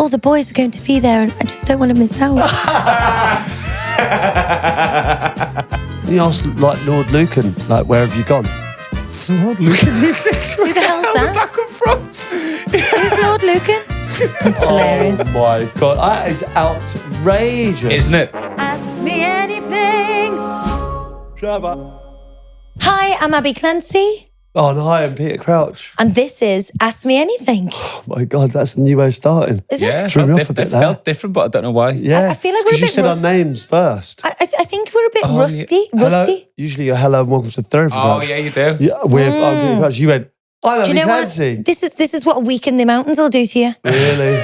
all the boys are going to be there and I just don't want to miss out. You asked like Lord Lucan, like, where have you gone? Lord Lucan? Who the hell's Where did that? that come from? Who's Lord Lucan? It's hilarious. Oh my God, that is outrageous. Isn't it? Ask me anything. Trevor. Hi, I'm Abby Clancy. Oh, and hi, I'm Peter Crouch. And this is Ask Me Anything. Oh my God, that's a new way of starting. Is Yeah, it? Threw me off a it bit there. felt different, but I don't know why. Yeah. I feel like we're a Because you bit said rusty. our names first. I think we're a bit Oh, rusty. Hello. Rusty. Usually you're hello and welcome to therapy. Oh, Crouch. yeah, you do. Yeah, I'm Peter Crouch. You went, I'm Do you Abby know what? Clancy. This is what a week in the mountains will do to you. Really?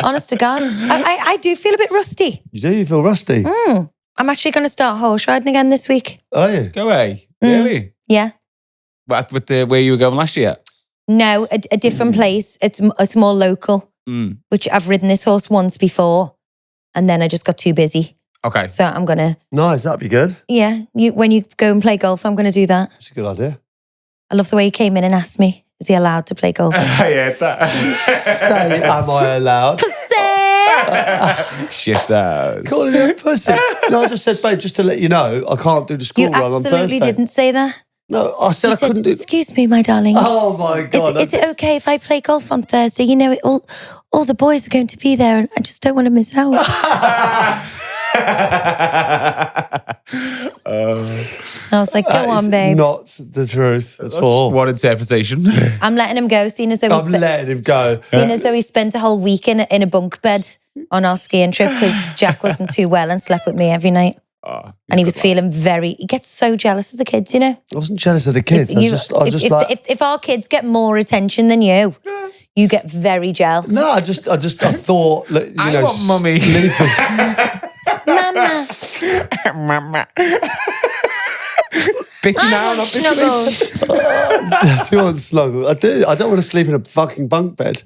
Honest to God. I do feel a bit rusty. You do? You feel rusty? I'm actually going to start horse riding again this week. Are you? Go away. Really? Yeah. What, with the where you were going last year? No, a different place. It's more local, which I've ridden this horse once before and then I just got too busy. Okay. So I'm going to, Nice, that'd be good. yeah, when you go and play golf, I'm going to do that. That's a good idea. I love the way he came in and asked me, is he allowed to play golf? yeah, Say, am I allowed? Shit ass. Calling me a pussy. No, I just said, babe, just to let you know, I can't do the school You run on absolutely Thursday. didn't say that. No, I said You I said, couldn't do. excuse me, my darling. Oh my God! Is it okay if I play golf on Thursday? You know, all the boys are going to be there and I just don't want to miss out. I was like, go on, babe. Not the truth at all. One interpretation. I'm letting him go, seeing as though I'm letting him go. he spent a whole week in a bunk bed on our skiing trip because Jack wasn't too well and slept with me every night. And he was feeling he gets so jealous of the kids, you know. I wasn't jealous of the kids. If our kids get more attention than you, you get very jealous. No, I thought. Look, you I know, want mummy. Mama, Mama. Bitchy now, not bitchy later. snuggle. Do you want snuggle? I do. I don't want to sleep in a fucking bunk bed.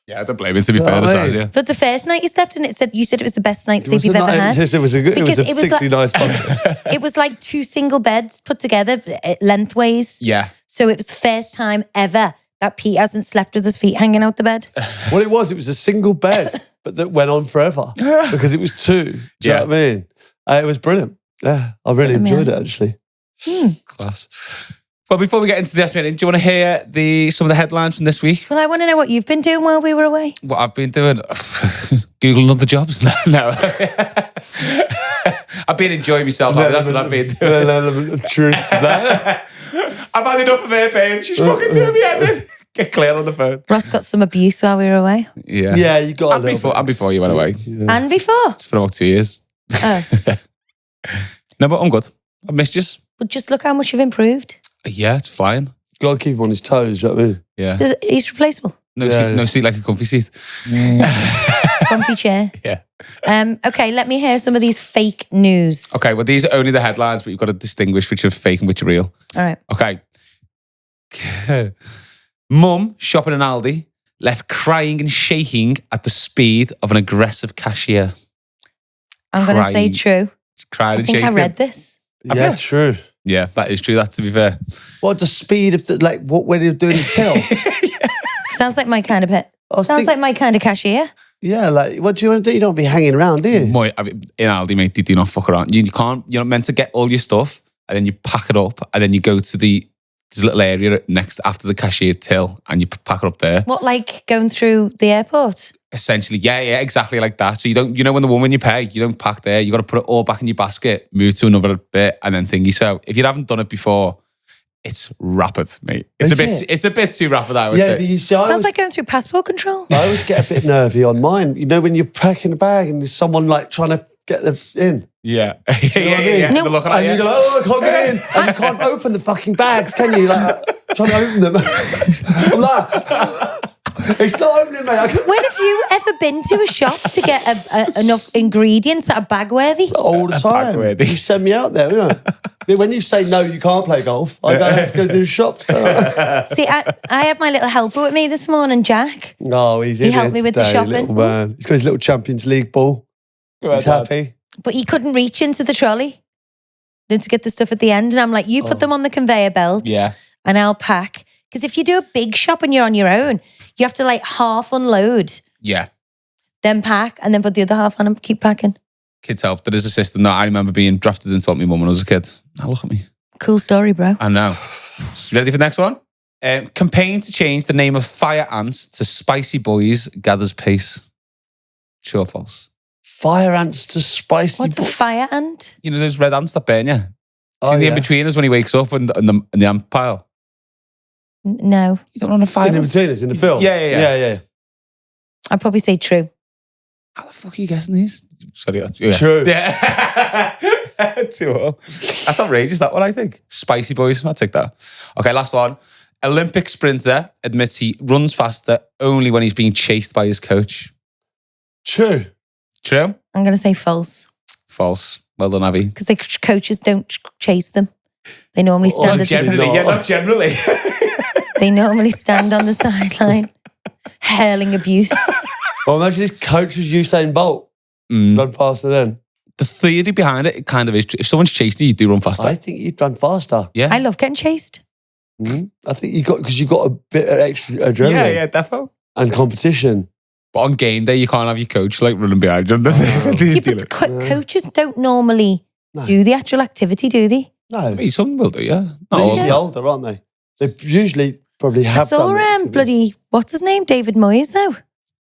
Yeah, I don't blame it, to be You know fair, what the I size, mean? yeah. But the first night you slept in, you said it was the best night's sleep Was you've it ever not- had. It was a Because particularly nice bunk bed. It was like 2 single beds put together lengthways. Yeah. So it was the first time ever that Pete hasn't slept with his feet hanging out the bed. What it was a single bed, but that went on forever because it was 2. Do you know what I mean? It was brilliant. Yeah, I really enjoyed it actually. Class. Well, before we get into the Ask Me Anything, do you want to hear some of the headlines from this week? Well, I want to know what you've been doing while we were away. What I've been doing? Googling other jobs? No. I've been enjoying myself. That's what I've been doing. An element of truth to that. I've had enough of her, babe. She's fucking doing me head in. Get Claire on the phone. Ross got some abuse while we were away. Yeah. Yeah, you got And before you went away. Yeah. And before. It's for about 2 years. Oh. No, but I'm good. I've missed you. But just look how much you've improved. Yeah, it's flying. Got to keep him on his toes. You know what I mean? Yeah. He's replaceable. No seat like a comfy seat. Comfy chair. Yeah. Okay, let me hear some of these fake news. Okay, well, these are only the headlines, but you've got to distinguish which are fake and which are real. All right. Okay. Mum shopping in Aldi, left crying and shaking at the speed of an aggressive cashier. I'm going to say Crying. true. Cried I and think shaking. I read this. Yeah, you? true. Yeah, that is true. That, to be fair. What the speed of when you're doing the till? Sounds like my kind of pet. Sounds like my kind of cashier. Yeah, like what do you want to do? You don't be hanging around, do you? In Aldi, mate, they do not fuck around. You're not meant to get all your stuff and then you pack it up and then you go to there's a little area next after the cashier till and you pack it up there. What, like going through the airport? Essentially, yeah, exactly like that. So when the woman you pay, you don't pack there. You got to put it all back in your basket, move to another bit, and then thingy. So if you haven't done it before, it's rapid, mate. It's a bit too rapid, I would say. But you see, Sounds like going through passport control. I always get a bit nervy on mine. You know, when you're packing a bag and there's someone like trying to get them in. Yeah. You know what I mean? Yeah. No. They're looking at And you. you go, oh, I can't get in. And you can't open the fucking bags, can you? Like, trying to open them. I'm like, it's not opening, mate. When have you ever been to a shop to get enough ingredients that are bag worthy? All the time. bag-worthy. You send me out there, you know. When you say no, you can't play golf, I have to go do shops. See, I had my little helper with me this morning, Jack. No, he helped me with the shopping. Little man. He's got his little Champions League ball. He's happy. But he couldn't reach into the trolley to get the stuff at the end. And I'm like, you put them on the conveyor belt Yeah. and I'll pack. Because if you do a big shop and you're on your own, you have to like half unload. Yeah. then pack, and then put the other half on and keep packing. Kids help. There is a system that I remember being drafted into what my mum when I was a kid. Now look at me. Cool story, bro. I know. Ready for the next one? Campaign to change the name of fire ants to spicy boys gathers pace. True or false? Fire ants to spicy. What's a fire ant? You know those red ants that burn you? Oh, In the yeah. in-betweeners when he wakes up in the ant pile. No. You don't want a fire In the ant? betweeners in the film. Yeah. I'd probably say true. How the fuck are you guessing these? Sorry, that's True. Yeah. 2-0. That's outrageous, that one, I think. Spicy boys, I'll take that. Okay, last one. Olympic sprinter admits he runs faster only when he's being chased by his coach. True. True? I'm going to say false. False. Well done, Abby. Because the coaches don't chase them. They normally stand at the Generally, not generally. They normally stand on the sideline, hurling abuse. Well, imagine his coach was Usain Bolt. Run faster then. The theory behind it kind of is, if someone's chasing you, you do run faster. I think you'd run faster. Yeah. I love getting chased. I think because you got a bit of extra adrenaline Yeah, defo. and competition. But on game day, you can't have your coach like running behind you. Yeah, but coaches don't normally do the actual activity, do they? No. Maybe some will do, yeah. Not all of They're them. older, aren't they? They usually probably I have saw done it. bloody, what's his name? David Moyes, though.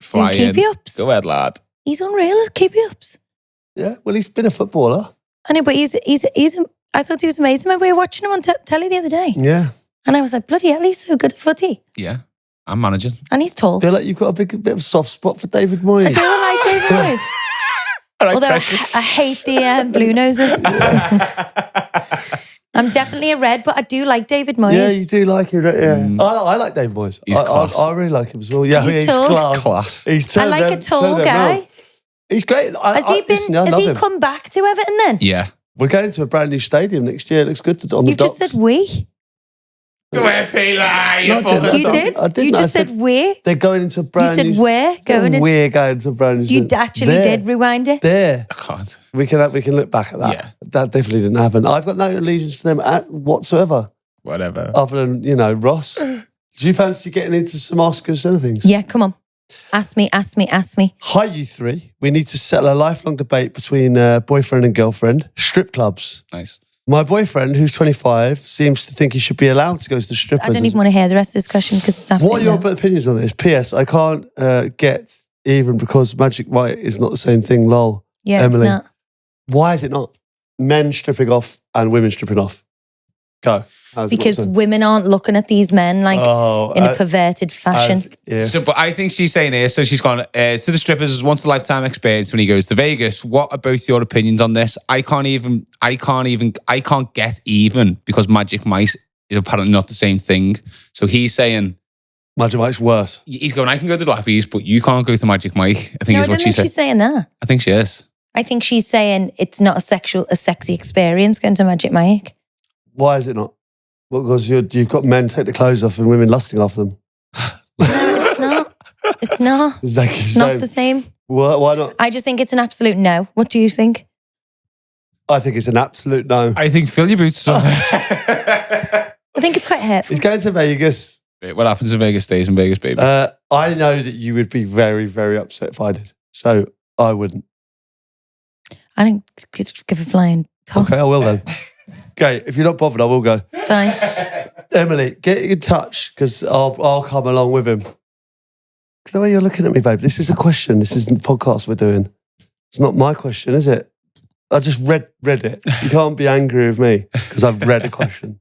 Flying. Keepy-ups. Go ahead, lad. He's unreal at keepy-ups. Yeah, well, he's been a footballer. I know, but I thought he was amazing. We were watching him on telly the other day. Yeah. And I was like, bloody hell, he's so good at footy. Yeah. I'm managing. And he's tall. I feel like you've got a bit of a soft spot for David Moyes. I do like David Moyes. Although I hate the blue noses. I'm definitely a red, but I do like David Moyes. Yeah, you do like him. Yeah. I like David Moyes. He's class. I really like him as well. Yeah, He's he's tall. class. He's I like a tall guy. He's great. Has he come back to Everton then? Yeah. We're going to a brand new stadium next year. It looks good on the You just docks. said we. Go ahead, Pila. No, I You did? I didn't. You I just said we. They're going into a You brand said new... we're going in. We're going to a brand new... You actually did rewind it. There. I can't. We can look back at that. Yeah. That definitely didn't happen. I've got no allegiance to them whatsoever, Whatever. other than, Ross. Do you fancy getting into some Oscars and things? Yeah, come on. Ask me. Hi, you three. We need to settle a lifelong debate between boyfriend and girlfriend. Strip clubs. Nice. My boyfriend, who's 25, seems to think he should be allowed to go to the strippers. I don't even want to hear the rest of this question because it's absolutely What are your opinions on this? P.S. I can't get even because Magic Mike is not the same thing, lol. Yeah, Emily. it's not. Why is it not? Men stripping off and women stripping off. Go. How's it Because not so? women aren't looking at these men like in a perverted fashion. Yeah. So, but I think she's saying here, so she's gone to the strippers as once a lifetime experience when he goes to Vegas. What are both your opinions on this? I can't get even because Magic Mike is apparently not the same thing. So he's saying, Magic Mike's worse. he's going, I can go to Lappies, but you can't go to Magic Mike. I think No, I is don't what she think said. she's saying that. I think she is. I think she's saying it's not a sexy experience going to Magic Mike. Why is it not? Well, because you've got men take the clothes off and women lusting after them. No, it's not. It's not. Exactly It's not the same. Why not? I just think it's an absolute no. What do you think? I think it's an absolute no. I think fill your boots. I think it's quite hurtful. He's going to Vegas. What happens in Vegas stays in Vegas, baby. I know that you would be very, very upset if I did. So I wouldn't. I don't give a flying toss. Okay, I will then. Okay, if you're not bothered, I will go. Fine. Emily, get in touch because I'll come along with him. The way you're looking at me, babe, this is a question. This isn't a podcast we're doing. It's not my question, is it? I just read it. You can't be angry with me because I've read a question.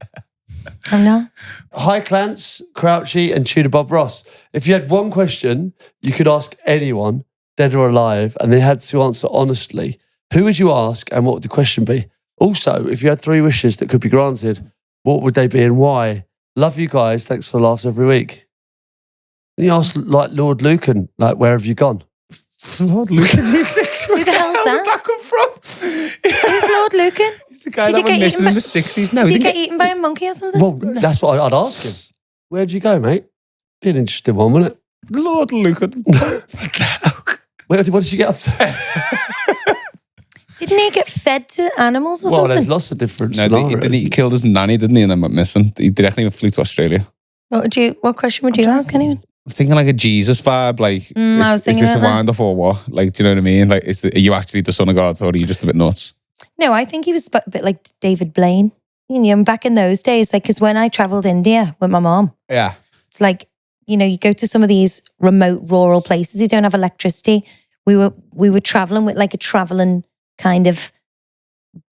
I'm not. Hi, Clance, Crouchy, and Tudor Bob Ross. If you had one question you could ask anyone, dead or alive, and they had to answer honestly, who would you ask and what would the question be? Also, if you had 3 wishes that could be granted, what would they be and why? Love you guys. Thanks for laughs every week. And you ask like Lord Lucan, like, where have you gone? Lord Lucan? Who the hell's Where did that? that come from? Who's Lord Lucan? He's the guy Did that he went get missing eaten in by- the 60s. No, Did he you didn't get eaten by a monkey or something? Well, that's what I'd ask him. Where'd you go, mate? Be an interesting one, wouldn't it? Lord Lucan. What the hell? What did you get up to? Didn't he get fed to animals or Well, something? there's lots of different No, scenarios. he killed his nanny, didn't he? And then went missing. He directly flew to Australia. What question would you ask anyone? I'm thinking like a Jesus vibe. Like, I was is thinking this a about that. wind up or what? Like, do you know what I mean? Like, are you actually the son of God, or are you just a bit nuts? No, I think he was a bit like David Blaine. You know, back in those days, like, because when I travelled India with my mom, Yeah. it's like, you know, you go to some of these remote rural places, you don't have electricity. We were traveling with like a traveling kind of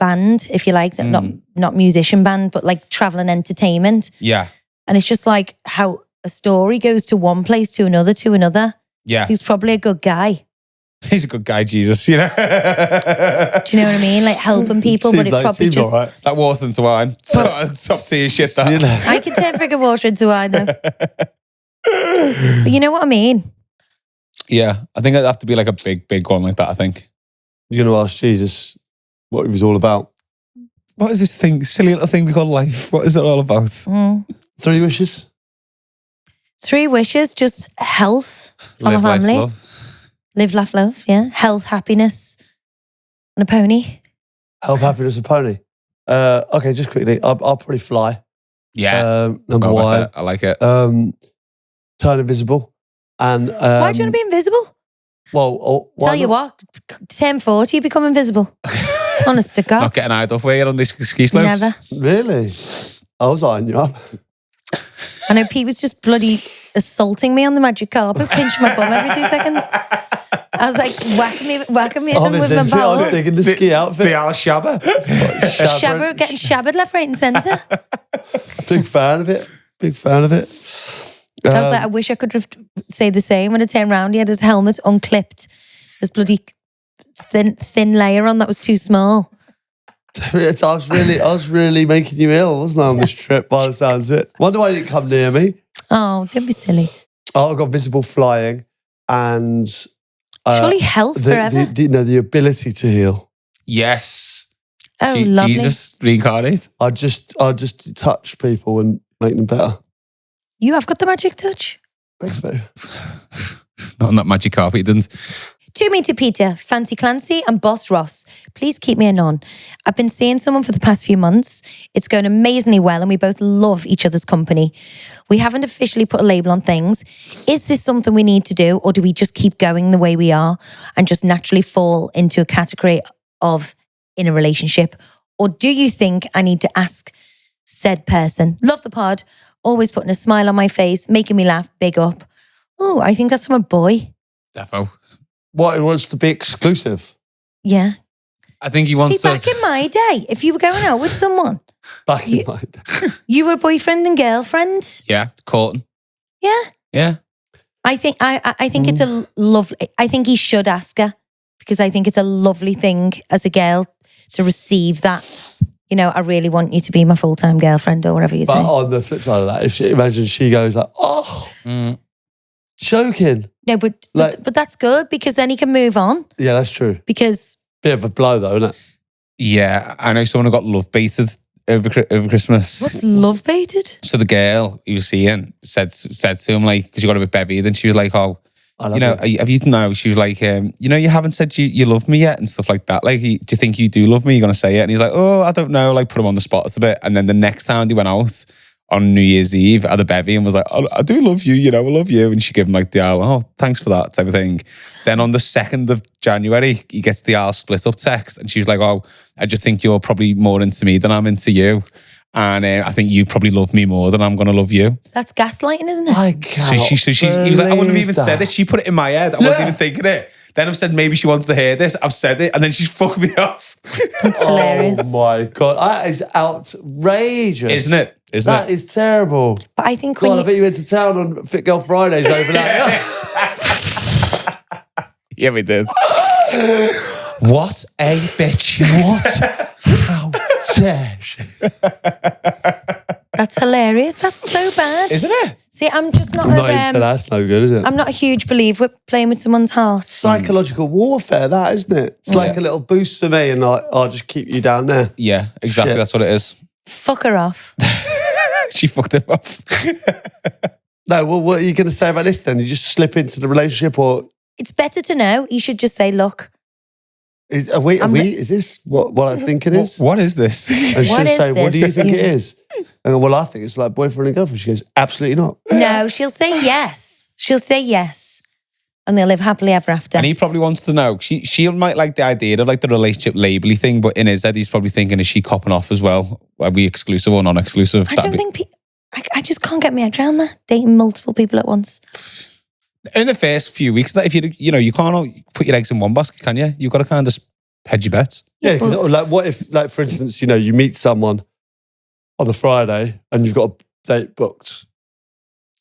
band, if you like, not musician band, but like traveling entertainment. Yeah. And it's just like how a story goes to one place to another to another. Yeah. He's probably a good guy. He's a good guy, Jesus, you know? Do you know what I mean? Like helping people, but it probably seems just. all right. That water into wine. Stop seeing shit that. You know. I can turn figure water into wine though. But you know what I mean? Yeah. I think it'd have to be like a big one like that, I think. You're going to ask Jesus what he was all about. What is this thing, silly little thing we call life? What is it all about? 3 wishes. 3 wishes, just health from Live, a life, family. love. Live, laugh, love. Yeah. Health, happiness, and a pony. Health, happiness, and pony. Okay, just quickly. I'll probably fly. Yeah. Number Go with one. it. I like it. Turn invisible. And Why do you want to be invisible? Well, Tell you what, 1040, you become invisible. Honest to God. Not getting eyed off where you're on these ski slopes. Never. Really? I was eyeing you up. I know Pete was just bloody assaulting me on the magic carpet, pinching my bum every 2 seconds. I was like whacking me with my I was bowel. digging the ski outfit. The Al Shabba. Shabber, getting shabbered left, right and centre. Big fan of it. Big fan of it. I was like, I wish I could have say the same. When I turned around, he had his helmet unclipped. This bloody thin layer on that was too small. I was really making you ill, wasn't I, on this trip by the sounds of it? Wonder why you didn't come near me. Oh, don't be silly. Oh, I got visible flying and Surely health forever. the ability to heal. Yes. Oh, lovely. Jesus reincarnate. I just touch people and make them better. You have got the magic touch. Thanks, babe. Not on that magic carpet, he didn't. To me, to Peter, Fancy Clancy and Boss Ross, please keep me anon. I've been seeing someone for the past few months. It's going amazingly well and we both love each other's company. We haven't officially put a label on things. Is this something we need to do or do we just keep going the way we are and just naturally fall into a category of in a relationship? Or do you think I need to ask said person? Love the pod, always putting a smile on my face, making me laugh, big up. Oh, I think that's from a boy. Defo. What, he wants to be exclusive? Yeah. I think he wants See, back in my day, if you were going out with someone, Back in my day. you were boyfriend and girlfriend. Yeah, courting. Yeah. Yeah. I think it's a lovely. I think he should ask her because I think it's a lovely thing as a girl to receive that. You know, I really want you to be my full-time girlfriend or whatever you say. But on the flip side of that, imagine she goes like, oh, joking. No, but that's good because then he can move on. Yeah, that's true. Because Bit of a blow though, isn't it? Yeah, I know someone who got love baited over Christmas. what's love baited? So the girl he was seeing said to him, like, because you got a bit bevy, then she was like, oh, you know, have you know? She was like, you know, you haven't said you love me yet and stuff like that. Like, do you think you do love me? You're going to say it? And he's like, oh, I don't know. Like, put him on the spot a bit. And then the next time they went out on New Year's Eve at the bevy and was like, oh, I do love you, you know, I love you. And she gave him like the oh, thanks for that type of thing. Then on the 2nd of January, he gets the split up text and she was like, oh, I just think you're probably more into me than I'm into you. And I think you probably love me more than I'm going to love you. That's gaslighting, isn't it? I So cannot he was like, I wouldn't have even believe said that. it. She put it in my head. I wasn't even thinking it. Then I've said maybe she wants to hear this. I've said it. And then she's fucked me off. It's hilarious. Oh my God. That is outrageous. Isn't it? That is terrible. But I think God, when I bet you went to town on Fit Girl Fridays over that. Yeah, we did. What a bitch. What? How dare she? that's hilarious. That's so bad. Isn't it? See, I'm just not Not into that's no good, is it? I'm not a huge believer with playing with someone's heart. Psychological warfare, that, isn't it? It's like a little boost for me and I'll just keep you down there. Yeah, exactly. Shit. That's what it is. Fuck her off. She fucked him off. No, well, what are you going to say about this then? You just slip into the relationship or... It's better to know. You should just say, look. Is this what I think it is? What is this? And she'll What is say, what do you this? think it is? And well, I think it's like boyfriend and girlfriend. She goes, absolutely not. No, she'll say yes. She'll say yes, and they'll live happily ever after. And he probably wants to know. She might like the idea of like the relationship labelly thing, but in his head, he's probably thinking, is she copping off as well? Are we exclusive or non-exclusive? I don't think... I just can't get my head around that. Dating multiple people at once. In the first few weeks, that if you can't all put your eggs in one basket, can you? You've got to kind of hedge your bets. Yeah, like what if, like for instance, you meet someone on the Friday and you've got a date booked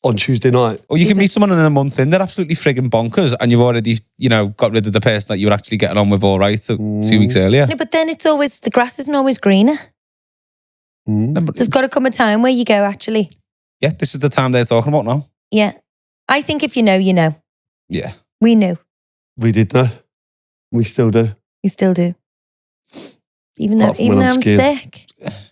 on Tuesday night. Or you can meet someone in a month in, they're absolutely frigging bonkers, and you've already, got rid of the person that you were actually getting on with all right 2 weeks earlier. No, but then it's always, the grass isn't always greener. There's got to come a time where you go, actually. Yeah, this is the time they're talking about now. Yeah. I think if you know, you know. Yeah. We knew. We did know. We still do. You still do. Even though I'm sick.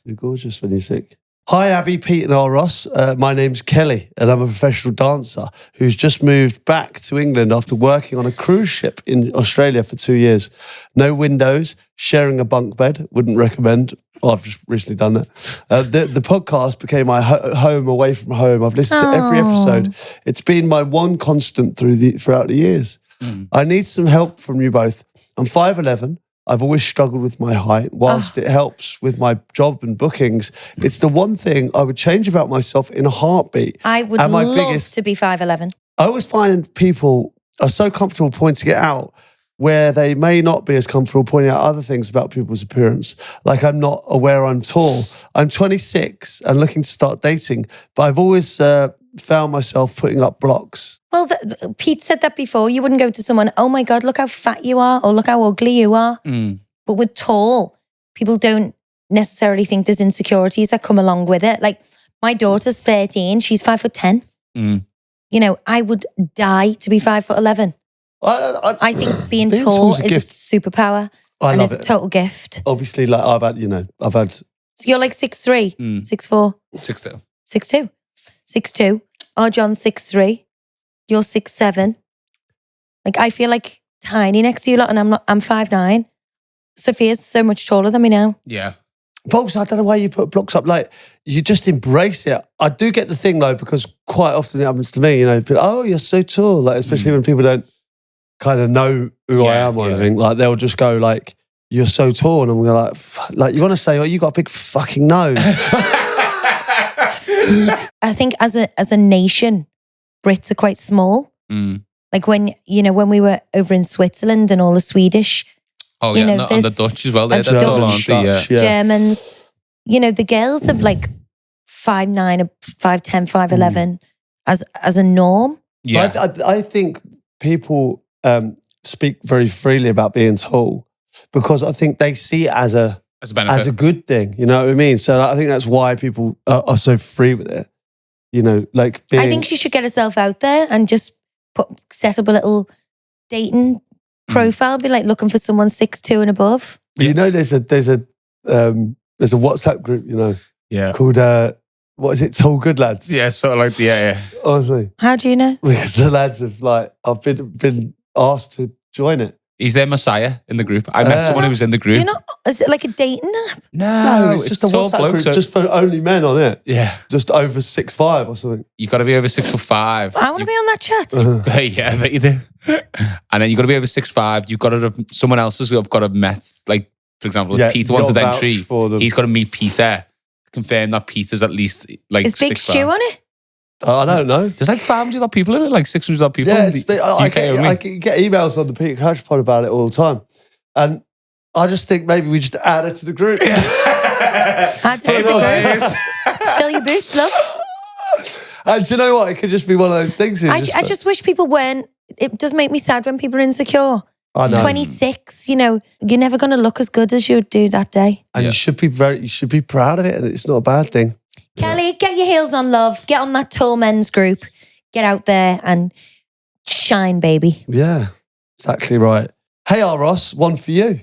You're gorgeous when you're sick. Hi, Abbey, Pete and Ross. My name's Kelly and I'm a professional dancer who's just moved back to England after working on a cruise ship in Australia for 2 years. No windows, sharing a bunk bed, wouldn't recommend. Well, I've just recently done that. The podcast became my home away from home. I've listened to every episode. It's been my one constant throughout the years. I need some help from you both. I'm 5'11". I've always struggled with my height. Whilst it helps with my job and bookings, it's the one thing I would change about myself in a heartbeat. I would love to be 5'11". I always find people are so comfortable pointing it out where they may not be as comfortable pointing out other things about people's appearance. Like I'm not aware I'm tall. I'm 26 and looking to start dating, but I've always found myself putting up blocks. Well, Pete said that before. You wouldn't go to someone, oh my God, look how fat you are, or look how ugly you are. But with tall, people don't necessarily think there's insecurities that come along with it. Like my daughter's 13, she's 5'10". I would die to be 5'11". I think being tall is a superpower and it's a total gift. Obviously, like I've had. So you're like 6'3", 6'4"? 6'2". 6'2". 6'2". Oh, John's 6'3". You're 6'7". Like I feel like tiny next to you lot, and I'm 5'9". Sophia's so much taller than me now. Yeah. But also, I don't know why you put blocks up. Like, you just embrace it. I do get the thing though, because quite often it happens to me, oh, you're so tall. Like, especially when people don't kind of know who I am or anything. Like, they'll just go like, you're so tall. And I'm going like, you want to say, oh, you got a big fucking nose. I think as a nation, Brits are quite small. Like when we were over in Switzerland and all the Swedish. Oh yeah, and the Dutch as well. They're tall, aren't they? Yeah. Germans. The girls have like 5'9", 5'10", 5'11" as a norm. Yeah, I think people speak very freely about being tall because I think they see it as a benefit, as a good thing. You know what I mean? So I think that's why people are so free with it. I think she should get herself out there and just set up a little dating profile, be like looking for someone 6'2" and above. There's a WhatsApp group, called what is it? Tall Good Lads. Yeah, sort of like yeah. Honestly, how do you know? Because the lads have I've been asked to join it. He's their messiah in the group. I met someone who was in the group. Is it like a dating app? No, it's just a WhatsApp group just for only men on it. Yeah. Just over 6'5" or something. You got to be over 6'5". I want to be on that chat. Yeah, I bet you do. And then you got to be over 6'5". You've got to have someone else who's got to have met, like, for example, if Peter wants an entry, he's got to meet Peter. Confirm that Peter's at least like 6'5". Is Big Stu on it? I don't know. There's like 500 people in it, like 600 people in the UK only. I get emails on the Peter Crouch pod about it all the time. And I just think maybe we just add it to the group. Add it to the group. Fill your boots, love. And do you know what? It could just be one of those things. I just wish people weren't. It does make me sad when people are insecure. I know. 26, you're never going to look as good as you would do that day. And you should be proud of it, and it's not a bad thing. Kelly, get your heels on, love. Get on that tall men's group. Get out there and shine, baby. Yeah, exactly right. Hey, Ross, one for you.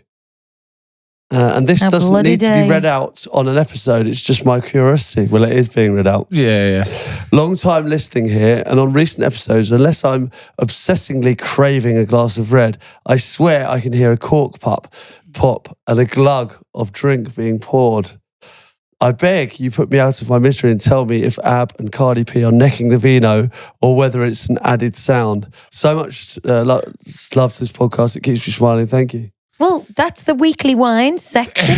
And this doesn't need to be read out on an episode. It's just my curiosity. Well, it is being read out. Yeah. Long time listening here, and on recent episodes, unless I'm obsessingly craving a glass of red, I swear I can hear a cork pop, and a glug of drink being poured. I beg you put me out of my misery and tell me if Ab and Cardi P are necking the vino or whether it's an added sound. So much love to this podcast. It keeps me smiling. Thank you. Well, that's the weekly wine section.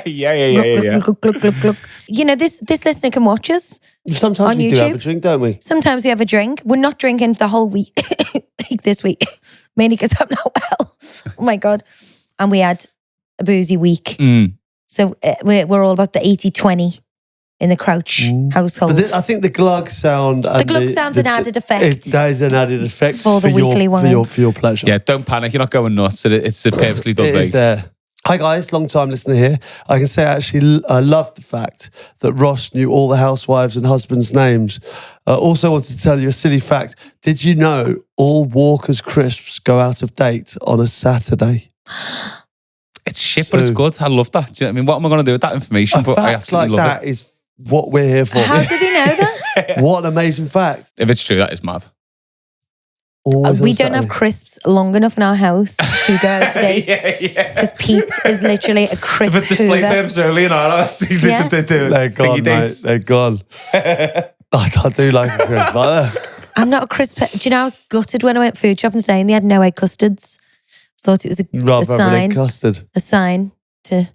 Yeah. Glug, glug, glug, glug. You know, this listener can watch us. Sometimes On we do YouTube? have a drink, don't we? Sometimes we have a drink. We're not drinking the whole week like this week, mainly because I'm not well. Oh my God. And we had a boozy week. So we're all about the 80-20 in the Crouch household. But I think the glug sound... The glug sound's an added effect. That is an added effect For the weekly wine. for your pleasure. Yeah, don't panic. You're not going nuts. It's a purposely done It is thing. there. Hi guys, long time listener here. I can say I love the fact that Ross knew all the housewives and husbands' names. Also wanted to tell you a silly fact. Did you know all Walker's crisps go out of date on a Saturday? It's shit, but it's good. I love that. Do you know what I mean? What am I going to do with that information? A But I fact absolutely like love that is what we're here for. How did he know that? What an amazing fact. If it's true, that is mad. Always We on don't have Saturday. crisps long enough in our house to go out to date. yeah. Because Pete is literally a crisp For display hoover. purposes only in our house. Yeah. They're gone, mate. They're gone. I do like a crisp like that. I'm not a crisp. Do you know I was gutted when I went food shopping today and they had no egg custards. Thought it was a Rather have an egg sign. custard. A sign to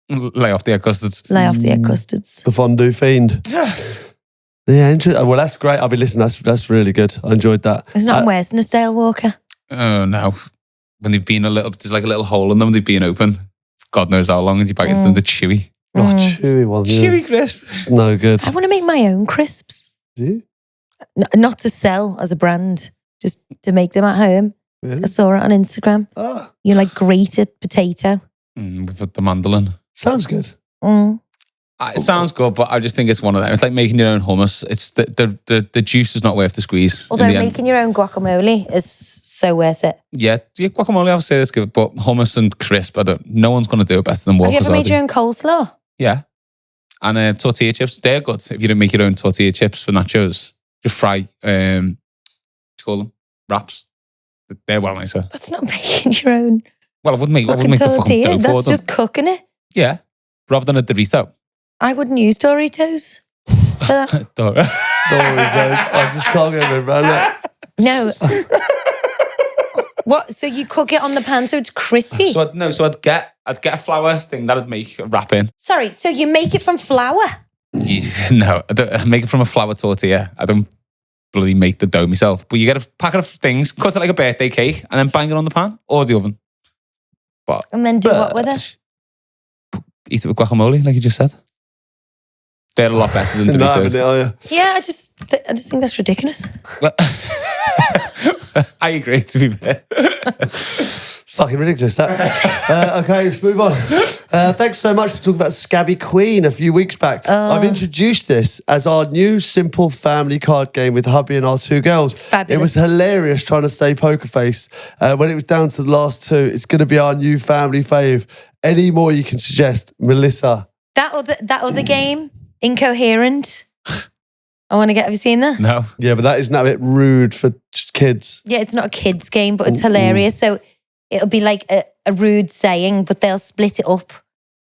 Lay off the egg custards. lay off the egg custards. The fondue fiend. Yeah, interesting. Well, that's great. I'll be listening. That's really good. I enjoyed that. It's not worse than a stale Walker. Oh, no. When they've been there's like a little hole in them, they've been open. God knows how long, and you bite into them, they're chewy. Oh, chewy one. Yeah. Chewy crisp. It's no good. I want to make my own crisps. Do you? Not to sell as a brand, just to make them at home. Really? I saw it on Instagram. Ah, You like grated potato. With the mandolin. sounds good. It sounds good, but I just think it's one of them. It's like making your own hummus. It's the juice is not worth the squeeze. Although in the end. making your own guacamole is so worth it. Yeah, guacamole, I'll say this good, but hummus and crisp, no one's going to do it better than Have Walker's. you ever made your own coleslaw? Yeah. And tortilla chips, they're good. If you don't make your own tortilla chips for nachos, just fry, what do you call them? Wraps. They're well nicer. That's not making your own Well, I wouldn't make the fucking tortilla. dough for That's them. just cooking it. Yeah. Rather than a Dorito. I wouldn't use Doritos for that. I just can't get around that. No. What? So you cook it on the pan so it's crispy? So I'd get a flour thing that I'd make a wrap in. Sorry, so you make it from flour? No, I make it from a flour tortilla. I don't bloody make the dough myself. But you get a packet of things, cut it like a birthday cake, and then bang it on the pan or the oven. But And then do what with it? eat it with guacamole, like you just said. They're a lot better than Not having it, Doritos. are you? Yeah, I just think that's ridiculous. Well, I agree, to be fair. Fucking ridiculous, that. Okay, let's move on. Thanks so much for talking about Scabby Queen a few weeks back. I've introduced this as our new simple family card game with hubby and our two girls. Fabulous. It was hilarious trying to stay poker face. When it was down to the last two, it's going to be our new family fave. Any more you can suggest, Melissa? That other game, Incoherent. Have you seen that? No. Yeah, but that isn't that a bit rude for kids? Yeah, it's not a kid's game, but it's hilarious. So it'll be like a rude saying, but they'll split it up.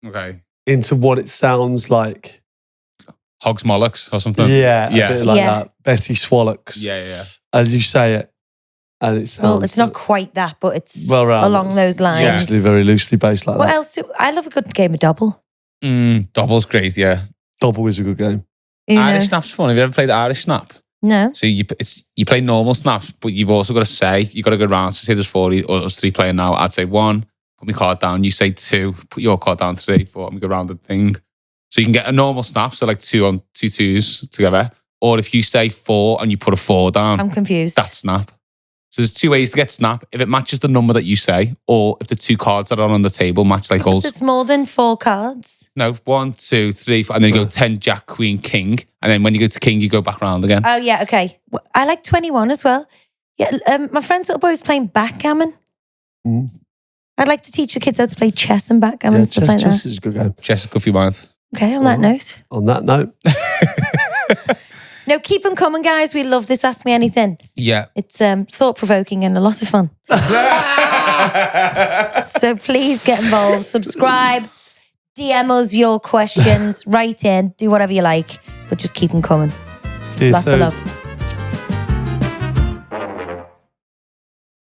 Okay. Into what it sounds like. Hogs Mollocks or something. Yeah, a Yeah. bit like Yeah. that. Betty Swallocks. Yeah. As you say it. And it sounds... Well, it's not quite that, but it's Well, right. along those lines. Yeah. Usually very loosely based like What that. else? I love a good game of double. Double's great, yeah. Double is a good game. Uno. Irish Snap's fun. Have you ever played Irish Snap? No. So you play normal snaps, but you've also got to say, you've got to go round. So say there's 4 or us 3 playing now. I'd say 1, put my card down. You say 2, put your card down 3, 4, and we go round the thing. So you can get a normal snap, so like 2 on 2 twos together. Or if you say 4 and you put a 4 down, I'm confused. that's snap. So there's 2 ways to get snap. If it matches the number that you say, or if the 2 cards that are on the table match like us. There's more than 4 cards. No, 1, 2, 3, 4, and then you go 10, Jack, Queen, King. And then when you go to King, you go back round again. Oh, yeah, okay. I like 21 as well. Yeah, my friend's little boy was playing backgammon. Mm. I'd like to teach the kids how to play chess and backgammon and stuff like chess that. is a good game. Chess is good for your mind. Okay, on that note. On that note, No, keep them coming, guys. We love this Ask Me Anything. Yeah. It's thought-provoking and a lot of fun. So please get involved. Subscribe, DM us your questions, write in, do whatever you like, but just keep them coming. See you Lots of soon. love.